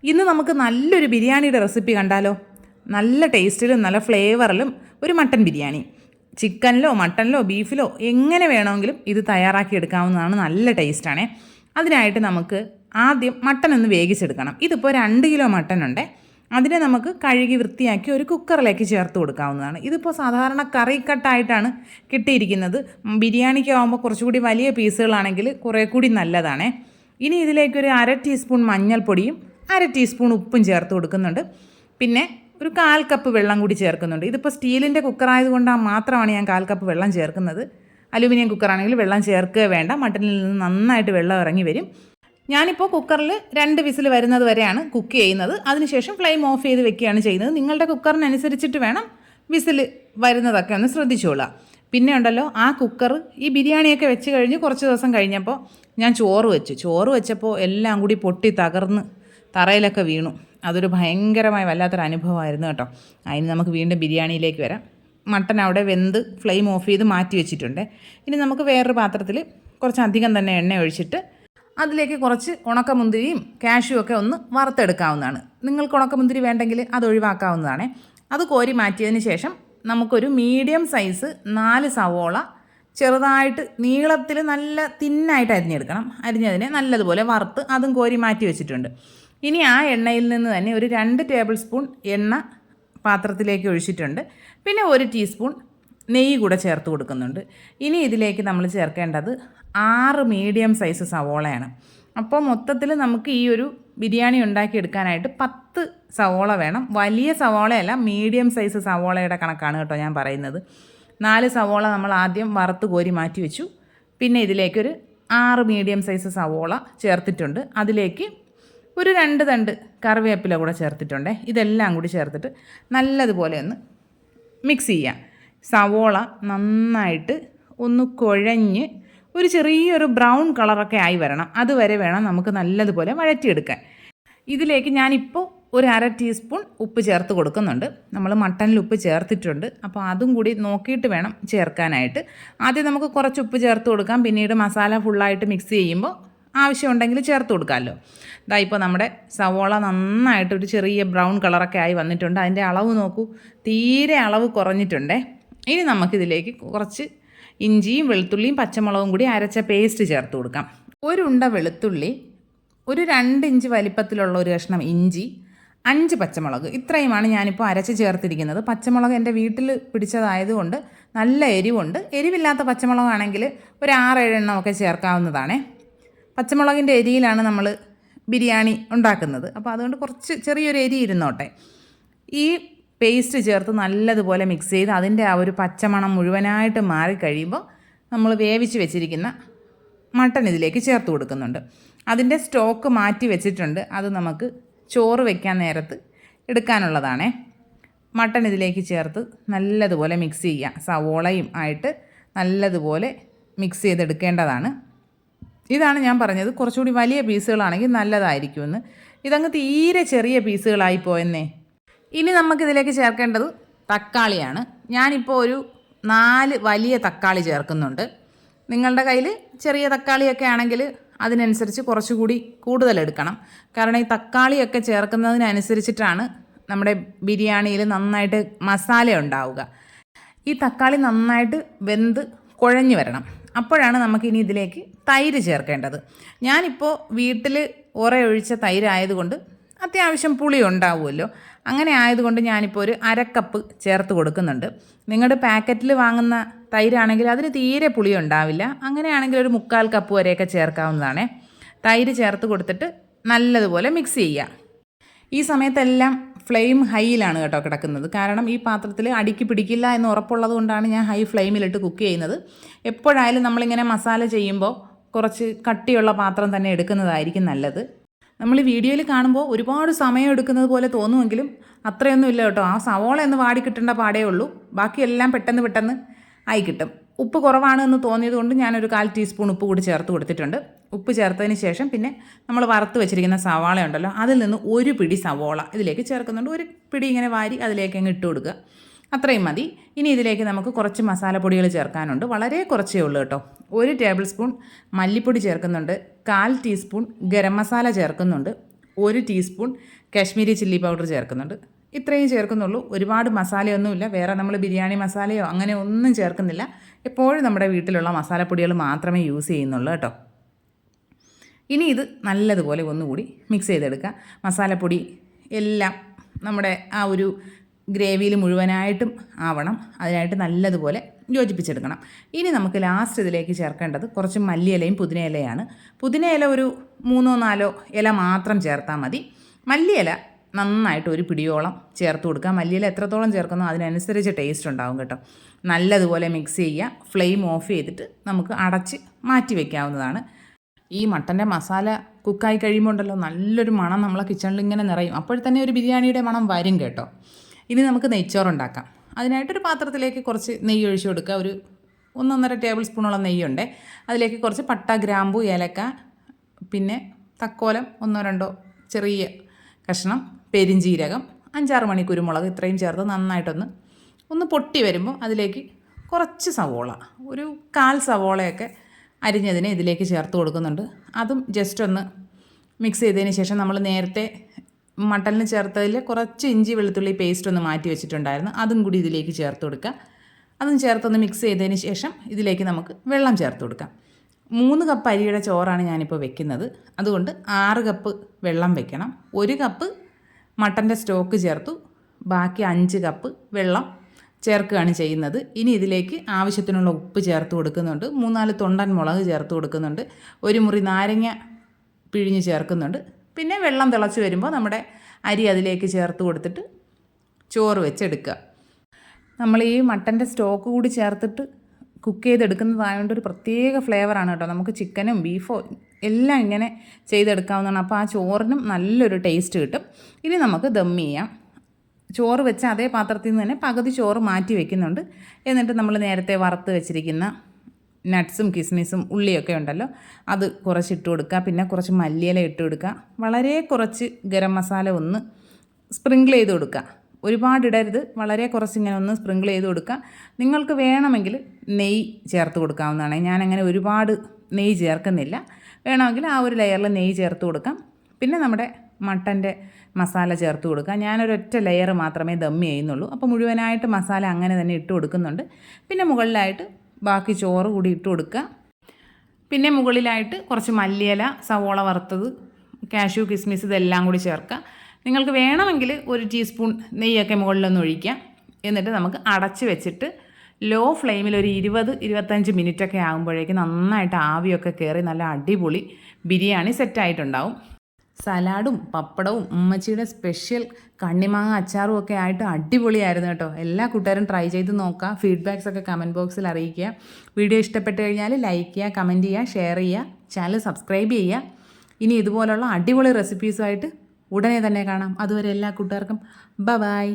ഇന്ന് നമുക്ക് നല്ലൊരു ബിരിയാണിയുടെ റെസിപ്പി കണ്ടാലോ? നല്ല ടേസ്റ്റിലും നല്ല ഫ്ലേവറിലും ഒരു മട്ടൻ ബിരിയാണി. ചിക്കനിലോ മട്ടനിലോ ബീഫിലോ എങ്ങനെ വേണമെങ്കിലും ഇത് തയ്യാറാക്കി എടുക്കാവുന്നതാണ്. നല്ല ടേസ്റ്റാണേ. അതിനായിട്ട് നമുക്ക് ആദ്യം മട്ടൻ ഒന്ന് വേവിച്ചെടുക്കണം. ഇതിപ്പോൾ 2 കിലോ മട്ടൻ ഉണ്ട്. അതിനെ നമുക്ക് കഴുകി വൃത്തിയാക്കി ഒരു കുക്കറിലേക്ക് ചേർത്ത് കൊടുക്കാവുന്നതാണ്. ഇതിപ്പോൾ സാധാരണ കറി കട്ടായിട്ടാണ് കിട്ടിയിരിക്കുന്നത്. ബിരിയാണിക്ക് ആകുമ്പോൾ കുറച്ചുകൂടി വലിയ പീസുകളാണെങ്കിൽ കുറേ കൂടി നല്ലതാണേ. ഇനി ഇതിലേക്കൊരു 1/2 ടീസ്പൂൺ മഞ്ഞൾപ്പൊടിയും 1/2 ടീസ്പൂൺ ഉപ്പും ചേർത്ത് കൊടുക്കുന്നുണ്ട്. പിന്നെ ഒരു 1/4 കപ്പ് വെള്ളം കൂടി ചേർക്കുന്നുണ്ട്. ഇതിപ്പോൾ സ്റ്റീലിൻ്റെ കുക്കറായതുകൊണ്ട് മാത്രമാണ് ഞാൻ 1/4 കപ്പ് വെള്ളം ചേർക്കുന്നത്. അലുമിനിയം കുക്കറാണെങ്കിൽ വെള്ളം ചേർക്കുക വേണ്ട. മട്ടനിൽ നിന്ന് നന്നായിട്ട് വെള്ളം ഇറങ്ങി വരും. ഞാനിപ്പോൾ കുക്കറിൽ 2 വിസിൽ വരുന്നത് വരെയാണ് കുക്ക് ചെയ്യുന്നത്. അതിനുശേഷം ഫ്ലെയിം ഓഫ് ചെയ്ത് വെക്കുകയാണ് ചെയ്യുന്നത്. നിങ്ങളുടെ കുക്കറിനനുസരിച്ചിട്ട് വേണം വിസിൽ വരുന്നതൊക്കെ ഒന്ന് ശ്രദ്ധിച്ചോളാം. പിന്നെ ഉണ്ടല്ലോ, ആ കുക്കർ ഈ ബിരിയാണിയൊക്കെ വെച്ച് കഴിഞ്ഞ് കുറച്ച് ദിവസം കഴിഞ്ഞപ്പോൾ ഞാൻ ചോറ് വെച്ചപ്പോൾ എല്ലാം കൂടി പൊട്ടി തകർന്ന് തറയിലൊക്കെ വീണു. അതൊരു ഭയങ്കരമായ വല്ലാത്തൊരു അനുഭവമായിരുന്നു കേട്ടോ. അതിന് നമുക്ക് വീണ്ടും ബിരിയാണിയിലേക്ക് വരാം. മട്ടൻ അവിടെ വെന്ത് ഫ്ലെയിം ഓഫ് ചെയ്ത് മാറ്റി വെച്ചിട്ടുണ്ട്. ഇനി നമുക്ക് വേറൊരു പാത്രത്തിൽ കുറച്ചധികം തന്നെ എണ്ണ ഒഴിച്ചിട്ട് അതിലേക്ക് കുറച്ച് ഉണക്കമുന്തിരിയും കാഷ്യും ഒക്കെ ഒന്ന് വറുത്തെടുക്കാവുന്നതാണ്. നിങ്ങൾക്ക് ഉണക്കമുന്തിരി വേണ്ടെങ്കിൽ അത് ഒഴിവാക്കാവുന്നതാണ്. അത് കോരി മാറ്റിയതിന് ശേഷം നമുക്കൊരു മീഡിയം സൈസ് 4 സവോള ചെറുതായിട്ട് നീളത്തിൽ നല്ല തിന്നായിട്ട് അരിഞ്ഞെടുക്കണം. അരിഞ്ഞതിനെ നല്ലതുപോലെ വറുത്ത് അതും കോരി മാറ്റി വെച്ചിട്ടുണ്ട്. ഇനി ആ എണ്ണയിൽ നിന്ന് തന്നെ ഒരു 2 ടേബിൾ സ്പൂൺ എണ്ണ പാത്രത്തിലേക്ക് ഒഴിച്ചിട്ടുണ്ട്. പിന്നെ 1 ടീസ്പൂൺ നെയ്യ് കൂടെ ചേർത്ത് കൊടുക്കുന്നുണ്ട്. ഇനി ഇതിലേക്ക് നമ്മൾ ചേർക്കേണ്ടത് 6 മീഡിയം സൈസ് സവോളയാണ്. അപ്പോൾ മൊത്തത്തിൽ നമുക്ക് ഈ ഒരു ബിരിയാണി ഉണ്ടാക്കിയെടുക്കാനായിട്ട് 10 സവോള വേണം. വലിയ സവോളയല്ല, മീഡിയം സൈസ് സവോളയുടെ കണക്കാണ് കേട്ടോ ഞാൻ പറയുന്നത്. 4 സവോള നമ്മൾ ആദ്യം വറുത്ത് കോരി മാറ്റി വെച്ചു. പിന്നെ ഇതിലേക്കൊരു 6 മീഡിയം സൈസ് സവോള ചേർത്തിട്ടുണ്ട്. അതിലേക്ക് ഒരു 2 തണ്ട് കറിവേപ്പില കൂടെ ചേർത്തിട്ടുണ്ട്. ഇതെല്ലാം കൂടി ചേർത്തിട്ട് നല്ലതുപോലെ ഒന്ന് മിക്സ് ചെയ്യാം. സവോള നന്നായിട്ട് ഒന്ന് കുഴഞ്ഞ് ഒരു ചെറിയൊരു ബ്രൗൺ കളറൊക്കെ ആയി വരണം. അതുവരെ വേണം നമുക്ക് നല്ലതുപോലെ വഴറ്റിയെടുക്കാൻ. ഇതിലേക്ക് ഞാനിപ്പോൾ ഒരു 1/2 ടീസ്പൂൺ ഉപ്പ് ചേർത്ത് കൊടുക്കുന്നുണ്ട്. നമ്മൾ മട്ടനിൽ ഉപ്പ് ചേർത്തിട്ടുണ്ട്. അപ്പോൾ അതും കൂടി നോക്കിയിട്ട് വേണം ചേർക്കാനായിട്ട്. ആദ്യം നമുക്ക് കുറച്ച് ഉപ്പ് ചേർത്ത് കൊടുക്കാം. പിന്നീട് മസാല ഫുള്ളായിട്ട് മിക്സ് ചെയ്യുമ്പോൾ ആവശ്യമുണ്ടെങ്കിൽ ചേർത്ത് കൊടുക്കാമല്ലോ. ഇപ്പോൾ നമ്മുടെ സവോള നന്നായിട്ട് ഒരു ചെറിയ ബ്രൗൺ കളറൊക്കെ ആയി വന്നിട്ടുണ്ട്. അതിൻ്റെ അളവ് നോക്കൂ, തീരെ അളവ് കുറഞ്ഞിട്ടുണ്ടേ. ഇനി നമുക്കിതിലേക്ക് കുറച്ച് ഇഞ്ചിയും വെളുത്തുള്ളിയും പച്ചമുളകും കൂടി അരച്ച പേസ്റ്റ് ചേർത്ത് കൊടുക്കാം. ഒരു ഉണ്ട വെളുത്തുള്ളി, ഒരു 2 ഇഞ്ച് വലിപ്പത്തിലുള്ള ഒരു കഷ്ണം ഇഞ്ചി, 5 പച്ചമുളക്, ഇത്രയുമാണ് ഞാനിപ്പോൾ അരച്ച് ചേർത്തിരിക്കുന്നത്. പച്ചമുളക് എൻ്റെ വീട്ടിൽ പിടിച്ചതായതുകൊണ്ട് നല്ല എരിവുണ്ട്. എരിവില്ലാത്ത പച്ചമുളകാണെങ്കിൽ ഒരു 6-7 എണ്ണമൊക്കെ ചേർക്കാവുന്നതാണേ. പച്ചമുളകിൻ്റെ എരിയിലാണ് നമ്മൾ ബിരിയാണി ഉണ്ടാക്കുന്നത്. അപ്പോൾ അതുകൊണ്ട് കുറച്ച് ചെറിയൊരു എരി ഇരുന്നോട്ടെ. ഈ പേസ്റ്റ് ചേർത്ത് നല്ലതുപോലെ മിക്സ് ചെയ്ത് അതിൻ്റെ ആ ഒരു പച്ചമണം മുഴുവനായിട്ട് മാറിക്കഴിയുമ്പോൾ നമ്മൾ വേവിച്ച് വെച്ചിരിക്കുന്ന മട്ടൻ ഇതിലേക്ക് ചേർത്ത് കൊടുക്കുന്നുണ്ട്. അതിൻ്റെ സ്റ്റോക്ക് മാറ്റി വെച്ചിട്ടുണ്ട്. അത് നമുക്ക് ചോറ് വയ്ക്കാൻ നേരത്ത് എടുക്കാനുള്ളതാണേ. മട്ടൻ ഇതിലേക്ക് ചേർത്ത് നല്ലതുപോലെ മിക്സ് ചെയ്യുക. സവോളയും ആയിട്ട് നല്ലതുപോലെ മിക്സ് ചെയ്തെടുക്കേണ്ടതാണ്. ഇതാണ് ഞാൻ പറഞ്ഞത്, കുറച്ചുകൂടി വലിയ പീസുകളാണെങ്കിൽ നല്ലതായിരിക്കുമെന്ന്. ഇതങ്ങ് തീരെ ചെറിയ പീസുകളായി പോയെന്നേ. ഇനി നമുക്കിതിലേക്ക് ചേർക്കേണ്ടത് തക്കാളിയാണ്. ഞാനിപ്പോൾ ഒരു 4 വലിയ തക്കാളി ചേർക്കുന്നുണ്ട്. നിങ്ങളുടെ കയ്യിൽ ചെറിയ തക്കാളിയൊക്കെ ആണെങ്കിൽ അതിനനുസരിച്ച് കുറച്ചുകൂടി കൂടുതലെടുക്കണം. കാരണം ഈ തക്കാളിയൊക്കെ ചേർക്കുന്നതിനനുസരിച്ചിട്ടാണ് നമ്മുടെ ബിരിയാണിയിൽ നന്നായിട്ട് മസാല ഉണ്ടാവുക. ഈ തക്കാളി നന്നായിട്ട് വെന്ത് കുഴഞ്ഞു വരണം. അപ്പോഴാണ് നമുക്കിനി ഇതിലേക്ക് തൈര് ചേർക്കേണ്ടത്. ഞാനിപ്പോൾ വീട്ടിൽ ഒഴിച്ച തൈരായതുകൊണ്ട് അത്യാവശ്യം പുളി ഉണ്ടാവുമല്ലോ. അങ്ങനെ ആയതുകൊണ്ട് ഞാനിപ്പോൾ ഒരു 1/2 കപ്പ് ചേർത്ത് കൊടുക്കുന്നുണ്ട്. നിങ്ങളുടെ പാക്കറ്റിൽ വാങ്ങുന്ന തൈരാണെങ്കിൽ അതിന് തീരെ പുളി ഉണ്ടാവില്ല. അങ്ങനെയാണെങ്കിൽ ഒരു 3/4 കപ്പ് വരെയൊക്കെ ചേർക്കാവുന്നതാണ്. തൈര് ചേർത്ത് കൊടുത്തിട്ട് നല്ലതുപോലെ മിക്സ് ചെയ്യുക. ഈ സമയത്തെല്ലാം ഫ്ലെയിം ഹൈയിലാണ് കേട്ടോ കിടക്കുന്നത്. കാരണം ഈ പാത്രത്തിൽ അടിക്ക് പിടിക്കില്ല എന്ന് ഉറപ്പുള്ളത് കൊണ്ടാണ് ഞാൻ ഹൈ ഫ്ലെയിമിലിട്ട് കുക്ക് ചെയ്യുന്നത്. എപ്പോഴായാലും നമ്മളിങ്ങനെ മസാല ചെയ്യുമ്പോൾ കുറച്ച് കട്ടിയുള്ള പാത്രം തന്നെ എടുക്കുന്നതായിരിക്കും നല്ലത്. നമ്മൾ ഈ വീഡിയോയിൽ കാണുമ്പോൾ ഒരുപാട് സമയം എടുക്കുന്നത് പോലെ തോന്നുമെങ്കിലും അത്രയൊന്നും ഇല്ല കേട്ടോ. ആ സവോള എന്ന് വാടി കിട്ടേണ്ട പാടേ ഉള്ളൂ. ബാക്കിയെല്ലാം പെട്ടെന്ന് ആയി കിട്ടും. ഉപ്പ് കുറവാണ് എന്ന് തോന്നിയത് കൊണ്ട് ഞാനൊരു 1/4 ടീസ്പൂൺ ഉപ്പ് കൂടി ചേർത്ത് കൊടുത്തിട്ടുണ്ട്. ഉപ്പ് ചേർത്തതിന് ശേഷം പിന്നെ നമ്മൾ വറുത്ത് വെച്ചിരിക്കുന്ന സവാള ഉണ്ടല്ലോ, അതിൽ നിന്ന് ഒരു പിടി സവോള ഇതിലേക്ക് ചേർക്കുന്നുണ്ട്. ഒരു പിടി ഇങ്ങനെ വാരി അതിലേക്ക് അങ്ങ് ഇട്ട് കൊടുക്കുക. അത്രയും മതി. ഇനി ഇതിലേക്ക് നമുക്ക് കുറച്ച് മസാലപ്പൊടികൾ ചേർക്കാനുണ്ട്. വളരെ കുറച്ചേ ഉള്ളൂ കേട്ടോ. 1 ടേബിൾ സ്പൂൺ മല്ലിപ്പൊടി ചേർക്കുന്നുണ്ട്. 1/4 ടീസ്പൂൺ ഗരം മസാല ചേർക്കുന്നുണ്ട്. 1 ടീസ്പൂൺ കാശ്മീരി ചില്ലി പൗഡർ ചേർക്കുന്നുണ്ട്. ഇത്രയും ചേർക്കുന്നുള്ളൂ. ഒരുപാട് മസാലയൊന്നുമില്ല. വേറെ നമ്മൾ ബിരിയാണി മസാലയോ അങ്ങനെ ഒന്നും ചേർക്കുന്നില്ല. എപ്പോഴും നമ്മുടെ വീട്ടിലുള്ള മസാലപ്പൊടികൾ മാത്രമേ യൂസ് ചെയ്യുന്നുള്ളൂ കേട്ടോ. ഇനി ഇത് നല്ലതുപോലെ ഒന്നുകൂടി മിക്സ് ചെയ്തെടുക്കുക. മസാലപ്പൊടി എല്ലാം നമ്മുടെ ആ ഒരു ഗ്രേവിയിൽ മുഴുവനായിട്ടും ആവണം. അതിനായിട്ട് നല്ലതുപോലെ യോജിപ്പിച്ചെടുക്കണം. ഇനി നമുക്ക് ലാസ്റ്റ് ഇതിലേക്ക് ചേർക്കേണ്ടത് കുറച്ച് മല്ലിയിലയും പുതിനയിലയാണ്. പുതിനയില ഒരു 3-4 ഇല മാത്രം ചേർത്താൽ മതി. മല്ലിയില നന്നായിട്ട് ഒരു പിടിയോളം ചേർത്ത് കൊടുക്കുക. മല്ലിയില എത്രത്തോളം ചേർക്കുന്നോ അതിനനുസരിച്ച് ടേസ്റ്റ് ഉണ്ടാകും കേട്ടോ. നല്ലതുപോലെ മിക്സ് ചെയ്യുക. ഫ്ലെയിം ഓഫ് ചെയ്തിട്ട് നമുക്ക് അടച്ച് മാറ്റി വയ്ക്കാവുന്നതാണ്. ഈ മട്ടൻ്റെ മസാല കുക്കായി കഴിയുമ്പോൾ ഉണ്ടല്ലോ നല്ലൊരു മണം നമ്മളെ കിച്ചണിൽ ഇങ്ങനെ നിറയും. അപ്പോൾ തന്നെ ഒരു ബിരിയാണിയുടെ മണം വരും കേട്ടോ. ഇനി നമുക്ക് നെയ്ച്ചോറുണ്ടാക്കാം. അതിനായിട്ടൊരു പാത്രത്തിലേക്ക് കുറച്ച് നെയ്യ് ഒഴിച്ചു കൊടുക്കുക. ഒരു 1-1.5 ടേബിൾ സ്പൂണോളം നെയ്യുണ്ട്. അതിലേക്ക് കുറച്ച് പട്ട, ഗ്രാമ്പു, ഏലക്ക, പിന്നെ തക്കോലം 1-2 ചെറിയ കഷ്ണം പെരിഞ്ചീരകം, 5-6 മണി കുരുമുളക് ഇത്രയും ചേർത്ത് നന്നായിട്ടൊന്ന് പൊട്ടി വരുമ്പോൾ അതിലേക്ക് കുറച്ച് സവോള, ഒരു 1/4 സവോളയൊക്കെ അരിഞ്ഞതിനെ ഇതിലേക്ക് ചേർത്ത് കൊടുക്കുന്നുണ്ട്. അതും ജസ്റ്റ് ഒന്ന് മിക്സ് ചെയ്തതിന് ശേഷം നമ്മൾ നേരത്തെ മട്ടലിന് ചേർത്തതിൽ കുറച്ച് ഇഞ്ചി വെളുത്തുള്ളി പേസ്റ്റ് ഒന്ന് മാറ്റി വെച്ചിട്ടുണ്ടായിരുന്നു. അതും കൂടി ഇതിലേക്ക് ചേർത്ത് കൊടുക്കുക. അതും ചേർത്തൊന്ന് മിക്സ് ചെയ്തതിന് ശേഷം ഇതിലേക്ക് നമുക്ക് വെള്ളം ചേർത്ത് കൊടുക്കാം. 3 കപ്പ് അരിയുടെ ചോറാണ് ഞാനിപ്പോൾ വെക്കുന്നത്. അതുകൊണ്ട് 6 കപ്പ് വെള്ളം വെക്കണം. 1 കപ്പ് മട്ടൻ്റെ സ്റ്റോക്ക് ചേർത്തു. ബാക്കി 5 കപ്പ് വെള്ളം ചേർക്കുകയാണ് ചെയ്യുന്നത്. ഇനി ഇതിലേക്ക് ആവശ്യത്തിനുള്ള ഉപ്പ് ചേർത്ത് കൊടുക്കുന്നുണ്ട്. 3-4 തൊണ്ടൻ മുളക് ചേർത്ത് കൊടുക്കുന്നുണ്ട്. 1 മുറി നാരങ്ങ പിഴിഞ്ഞ് ചേർക്കുന്നുണ്ട്. പിന്നെ വെള്ളം തിളച്ച് വരുമ്പോൾ നമ്മുടെ അരി അതിലേക്ക് ചേർത്ത് കൊടുത്തിട്ട് ചോറ് വെച്ചെടുക്കുക. നമ്മൾ ഈ മട്ടൻ്റെ സ്റ്റോക്ക് കൂടി ചേർത്തിട്ട് കുക്ക് ചെയ്തെടുക്കുന്നതായതുകൊണ്ട് ഒരു പ്രത്യേക ഫ്ലേവറാണ് കേട്ടോ. നമുക്ക് ചിക്കനും ബീഫോ എല്ലാം ഇങ്ങനെ ചെയ്തെടുക്കാവുന്നതാണ്. അപ്പോൾ ആ ചോറിനും നല്ലൊരു ടേസ്റ്റ് കിട്ടും. ഇനി നമുക്ക് ദം ചെയ്യാം. ചോറ് വെച്ച അതേ പാത്രത്തിൽ നിന്ന് തന്നെ പകുതി ചോറ് മാറ്റി വയ്ക്കുന്നുണ്ട്. എന്നിട്ട് നമ്മൾ നേരത്തെ വറുത്ത് വെച്ചിരിക്കുന്ന നട്ട്സും കിസ്മിസും ഉള്ളിയൊക്കെ ഉണ്ടല്ലോ അത് കുറച്ച് ഇട്ട് കൊടുക്കുക. പിന്നെ കുറച്ച് മല്ലിയില ഇട്ട് കൊടുക്കുക. വളരെ കുറച്ച് ഗരം മസാല ഒന്ന് സ്പ്രിങ്കിൾ ചെയ്ത് കൊടുക്കുക. ഒരുപാട് ഇടരുത്, വളരെ കുറച്ച് ഇങ്ങനെ ഒന്ന് സ്പ്രിങ്കിൾ ചെയ്ത് കൊടുക്കുക. നിങ്ങൾക്ക് വേണമെങ്കിൽ നെയ്യ് ചേർത്ത് കൊടുക്കാവുന്നതാണ്. ഞാനങ്ങനെ ഒരുപാട് നെയ്യ് ചേർക്കുന്നില്ല. വേണമെങ്കിൽ ആ ഒരു ലെയറിൽ നെയ്യ് ചേർത്ത് കൊടുക്കാം. പിന്നെ നമ്മുടെ മട്ടൻ്റെ മസാല ചേർത്ത് കൊടുക്കുക. ഞാനൊരൊറ്റ ലെയർ മാത്രമേ ദം ചെയ്യുന്നുള്ളൂ. അപ്പോൾ മുഴുവനായിട്ട് മസാല അങ്ങനെ തന്നെ ഇട്ട് കൊടുക്കുന്നുണ്ട്. പിന്നെ മുകളിലായിട്ട് ബാക്കി ചോറ് കൂടി ഇട്ട് കൊടുക്കുക. പിന്നെ മുകളിലായിട്ട് കുറച്ച് മല്ലിയില, സവോള വറുത്തത്, കാഷ്യൂ, കിസ്മിസ് ഇതെല്ലാം കൂടി ചേർക്കുക. നിങ്ങൾക്ക് വേണമെങ്കിൽ 1 ടീസ്പൂൺ നെയ്യൊക്കെ മുകളിലൊന്ന് ഒഴിക്കുക. എന്നിട്ട് നമുക്ക് അടച്ച് വെച്ചിട്ട് ലോ ഫ്ലെയിമിൽ ഒരു 20-25 മിനിറ്റൊക്കെ ആകുമ്പോഴേക്കും നന്നായിട്ട് ആവിയൊക്കെ കയറി നല്ല അടിപൊളി ബിരിയാണി സെറ്റായിട്ടുണ്ടാവും. സലാഡും പപ്പടവും ഉമ്മച്ചിയുടെ സ്പെഷ്യൽ കണ്ണിമാങ്ങ അച്ചാറും ഒക്കെ ആയിട്ട് അടിപൊളിയായിരുന്നു കേട്ടോ. എല്ലാ കൂട്ടുകാരും ട്രൈ ചെയ്ത് നോക്കുക. ഫീഡ്ബാക്സൊക്കെ കമൻറ്റ് ബോക്സിൽ അറിയിക്കുക. വീഡിയോ ഇഷ്ടപ്പെട്ട് കഴിഞ്ഞാൽ ലൈക്ക് ചെയ്യുക, കമൻറ്റ് ചെയ്യുക, ഷെയർ ചെയ്യുക, ചാനൽ സബ്സ്ക്രൈബ് ചെയ്യുക. ഇനി ഇതുപോലുള്ള അടിപൊളി റെസിപ്പീസുമായിട്ട് ഉടനെ തന്നെ കാണാം. അതുവരെ എല്ലാ കൂട്ടുകാർക്കും ബൈ.